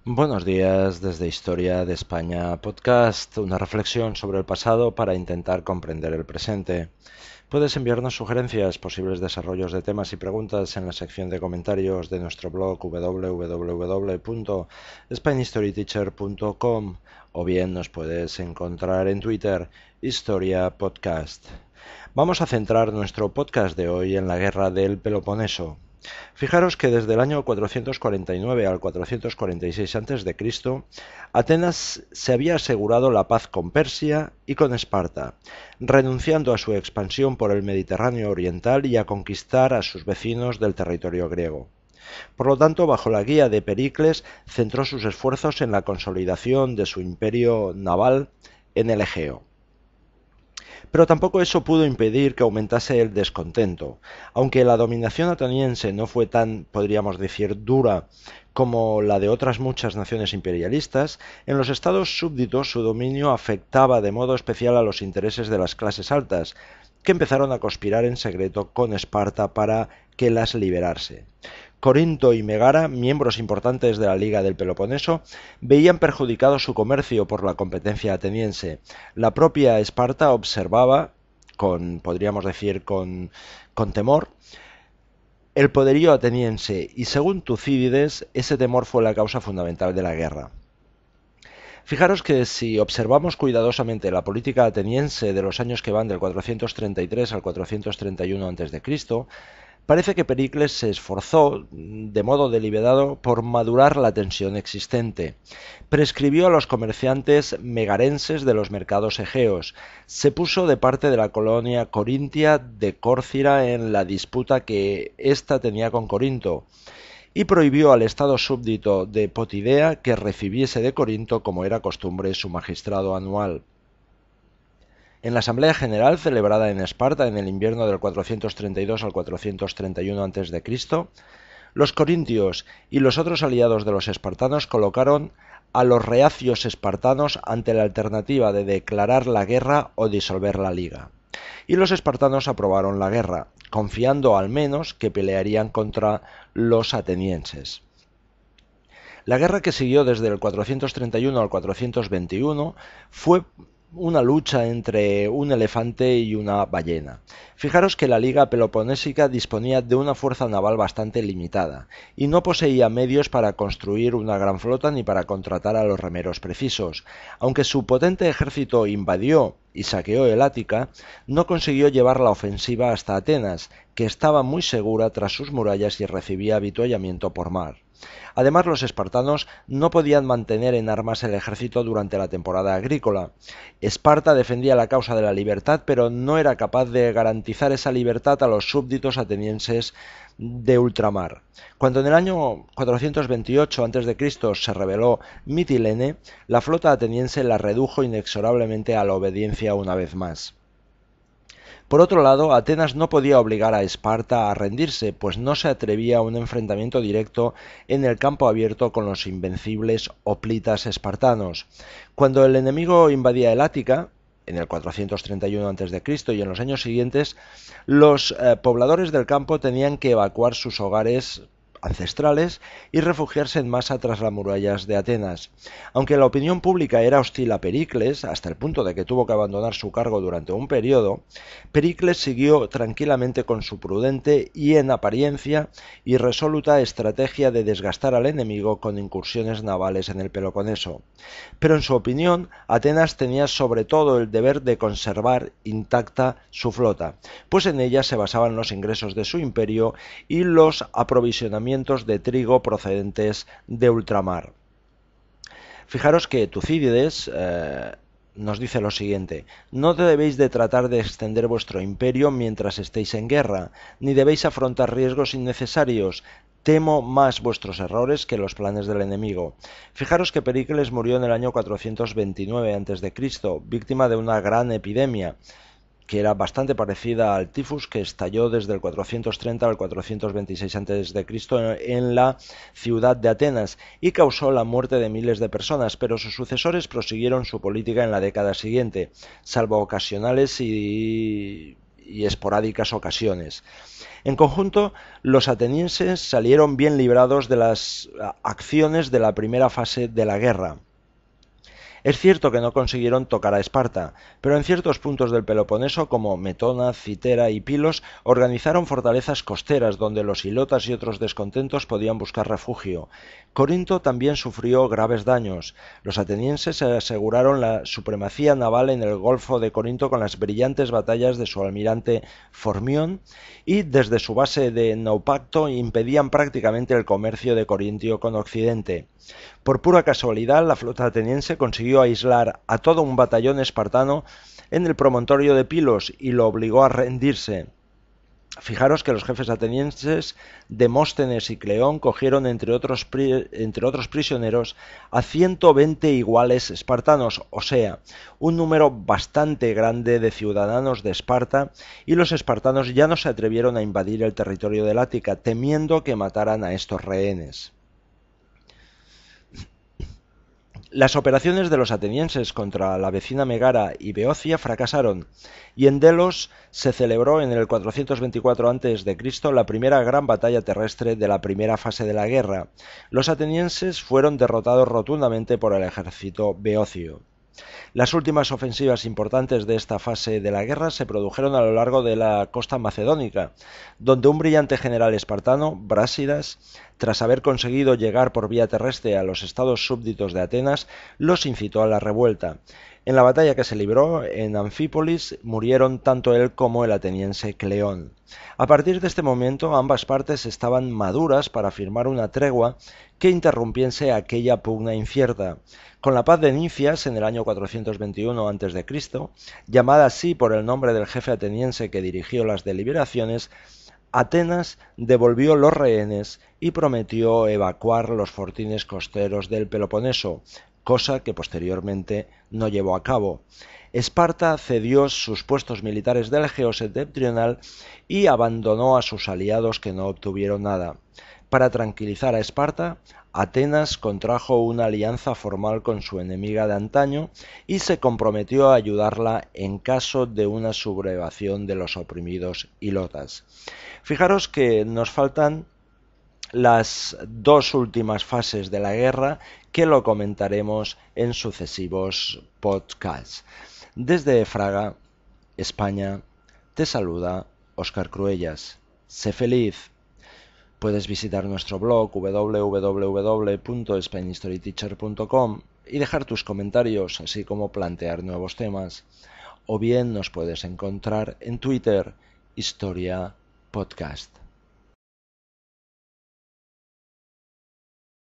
Buenos días desde Historia de España Podcast, una reflexión sobre el pasado para intentar comprender el presente. Puedes enviarnos sugerencias, posibles desarrollos de temas y preguntas en la sección de comentarios de nuestro blog www.spanishstoryteacher.com o bien nos puedes encontrar en Twitter, Historia Podcast. Vamos a centrar nuestro podcast de hoy en la guerra del Peloponeso. Fijaros que desde el año 449 al 446 a.C., Atenas se había asegurado la paz con Persia y con Esparta, renunciando a su expansión por el Mediterráneo oriental y a conquistar a sus vecinos del territorio griego. Por lo tanto, bajo la guía de Pericles, centró sus esfuerzos en la consolidación de su imperio naval en el Egeo. Pero tampoco eso pudo impedir que aumentase el descontento. Aunque la dominación ateniense no fue tan, podríamos decir, dura como la de otras muchas naciones imperialistas, en los estados súbditos su dominio afectaba de modo especial a los intereses de las clases altas, que empezaron a conspirar en secreto con Esparta para que las liberase. Corinto y Megara, miembros importantes de la Liga del Peloponeso, veían perjudicado su comercio por la competencia ateniense. La propia Esparta observaba, podríamos decir, con temor, el poderío ateniense y, según Tucídides, ese temor fue la causa fundamental de la guerra. Fijaros que si observamos cuidadosamente la política ateniense de los años que van del 433 al 431 a.C., parece que Pericles se esforzó, de modo deliberado, por madurar la tensión existente. Prescribió a los comerciantes megarenses de los mercados egeos, se puso de parte de la colonia corintia de Córcira en la disputa que ésta tenía con Corinto, y prohibió al estado súbdito de Potidea que recibiese de Corinto, como era costumbre, su magistrado anual. En la Asamblea General, celebrada en Esparta en el invierno del 432 al 431 a.C., los corintios y los otros aliados de los espartanos colocaron a los reacios espartanos ante la alternativa de declarar la guerra o disolver la liga. Y los espartanos aprobaron la guerra, confiando al menos que pelearían contra los atenienses. La guerra que siguió desde el 431 al 421 fue una lucha entre un elefante y una ballena. Fijaros que la Liga Peloponésica disponía de una fuerza naval bastante limitada y no poseía medios para construir una gran flota ni para contratar a los remeros precisos. Aunque su potente ejército invadió y saqueó el Ática, no consiguió llevar la ofensiva hasta Atenas, que estaba muy segura tras sus murallas y recibía avituallamiento por mar. Además, los espartanos no podían mantener en armas el ejército durante la temporada agrícola. Esparta defendía la causa de la libertad, pero no era capaz de garantizar esa libertad a los súbditos atenienses de ultramar. Cuando en el año 428 a.C. se rebeló Mitilene, la flota ateniense la redujo inexorablemente a la obediencia una vez más. Por otro lado, Atenas no podía obligar a Esparta a rendirse, pues no se atrevía a un enfrentamiento directo en el campo abierto con los invencibles hoplitas espartanos. Cuando el enemigo invadía el Ática, en el 431 a.C. y en los años siguientes, los pobladores del campo tenían que evacuar sus hogares ancestrales y refugiarse en masa tras las murallas de Atenas. Aunque la opinión pública era hostil a Pericles, hasta el punto de que tuvo que abandonar su cargo durante un periodo, Pericles siguió tranquilamente con su prudente y, en apariencia, irresoluta estrategia de desgastar al enemigo con incursiones navales en el Peloponeso. Pero en su opinión, Atenas tenía sobre todo el deber de conservar intacta su flota, pues en ella se basaban los ingresos de su imperio y los aprovisionamientos de trigo procedentes de ultramar. Fijaros que Tucídides nos dice lo siguiente: no debéis de tratar de extender vuestro imperio mientras estéis en guerra, ni debéis afrontar riesgos innecesarios. Temo más vuestros errores que los planes del enemigo. Fijaros que Pericles murió en el año 429 a.C., víctima de una gran epidemia, que era bastante parecida al tifus, que estalló desde el 430 al 426 a.C. en la ciudad de Atenas y causó la muerte de miles de personas, pero sus sucesores prosiguieron su política en la década siguiente, salvo ocasionales y y esporádicas ocasiones. En conjunto, los atenienses salieron bien librados de las acciones de la primera fase de la guerra. Es cierto que no consiguieron tocar a Esparta, pero en ciertos puntos del Peloponeso, como Metona, Citera y Pilos, organizaron fortalezas costeras donde los ilotas y otros descontentos podían buscar refugio. Corinto también sufrió graves daños. Los atenienses aseguraron la supremacía naval en el Golfo de Corinto con las brillantes batallas de su almirante Formión, y desde su base de Naupacto impedían prácticamente el comercio de Corintio con Occidente. Por pura casualidad, la flota ateniense consiguió aislar a todo un batallón espartano en el promontorio de Pilos y lo obligó a rendirse. Fijaros que los jefes atenienses, Demóstenes y Cleón, cogieron entre otros prisioneros a 120 iguales espartanos, o sea, un número bastante grande de ciudadanos de Esparta, y los espartanos ya no se atrevieron a invadir el territorio del Ática, temiendo que mataran a estos rehenes. Las operaciones de los atenienses contra la vecina Megara y Beocia fracasaron, y en Delos se celebró en el 424 a.C. la primera gran batalla terrestre de la primera fase de la guerra. Los atenienses fueron derrotados rotundamente por el ejército beocio. Las últimas ofensivas importantes de esta fase de la guerra se produjeron a lo largo de la costa macedónica, donde un brillante general espartano, Brásidas, tras haber conseguido llegar por vía terrestre a los estados súbditos de Atenas, los incitó a la revuelta. En la batalla que se libró en Anfípolis murieron tanto él como el ateniense Cleón. A partir de este momento ambas partes estaban maduras para firmar una tregua que interrumpiese aquella pugna incierta. Con la paz de Nicias en el año 421 a.C., llamada así por el nombre del jefe ateniense que dirigió las deliberaciones, Atenas devolvió los rehenes y prometió evacuar los fortines costeros del Peloponeso, cosa que posteriormente no llevó a cabo. Esparta cedió sus puestos militares del Egeo septentrional y abandonó a sus aliados que no obtuvieron nada. Para tranquilizar a Esparta, Atenas contrajo una alianza formal con su enemiga de antaño y se comprometió a ayudarla en caso de una sublevación de los oprimidos ilotas. Fijaros que nos faltan las dos últimas fases de la guerra, que lo comentaremos en sucesivos podcasts. Desde Fraga, España, te saluda Óscar Cruellas. Sé feliz. Puedes visitar nuestro blog www.spainhistoryteacher.com y dejar tus comentarios, así como plantear nuevos temas. O bien nos puedes encontrar en Twitter, Historia Podcast.